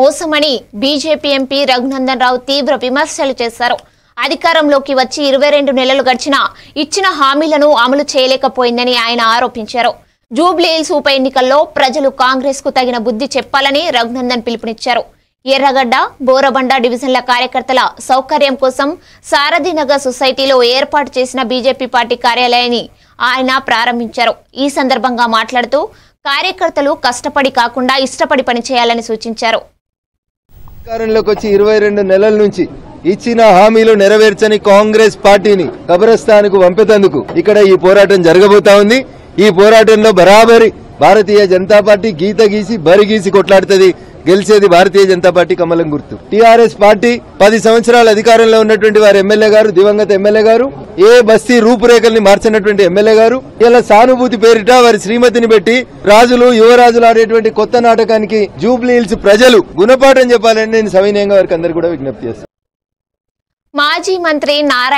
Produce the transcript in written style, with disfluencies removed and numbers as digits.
మోసమని BJP MP Raghunandan Rao తీవ్ర విమర్శలు చేశారు. అధికారంలోకి వచ్చి 22 నెలలు గడిచినా ఇచ్చిన హామీలను అమలు చేయలేకపోయిందని ఆయన ఆరోపించారు. జూబ్లీ హిల్స్ ఉప ఎన్నికల్లో ప్రజలు కాంగ్రెస్ కు తగిన బుద్ధి చెప్పాలని రఘునందన్ పిలుపునిచ్చారు. ఎర్రగడ్డ, బోరబండ డివిజన్ల కార్యకర్తల సౌకర్యం కోసం సారథినగర్ సొసైటీలో ఏర్పాటు చేసిన బీజేపీ పార్టీ కార్యాలయాన్ని ఆయన ప్రారంభించారు. ఈ సందర్భంగా మాట్లాడుతూ కార్యకర్తలు కష్టపడి కాకుండా ఇష్టపడి పనిచేయాలని సూచించారు. అధికారంలోకి వచ్చి 22 నెలల నుంచి ఇచ్చిన హామీలు నెరవేర్చని కాంగ్రెస్ పార్టీని కబరస్థాన్కు పంపేందుకు ఇక్కడ ఈ పోరాటం జరగబోతా ఉంది. ఈ పోరాటంలో బరాబరి భారతీయ జనతా పార్టీ గీత గీసి బరి గీసి కొట్లాడుతుంది. గెలిచేది భారతీయ జనతా పార్టీ కమలం గుర్తు. టీఆర్ఎస్ పార్టీ 10 సంవత్సరాల అధికారంలో ఉన్నటువంటి వారి ఎమ్మెల్యే గారు, దివంగత ఎమ్మెల్యే గారు, ఏ బస్తీ రూపురేఖల్ని మార్చినటువంటి ఎమ్మెల్యే గారు ఇలా సానుభూతి పేరిట వారి శ్రీమతిని పెట్టి రాజులు యువరాజులు ఆడేటువంటి కొత్త నాటకానికి జూబ్లీ హిల్స్ ప్రజలు గుణపాఠం చెప్పాలని నేను సవినయంగా వారికి అందరు కూడా విజ్ఞప్తి చేస్తాను. మాజీ మంత్రి నారాయణ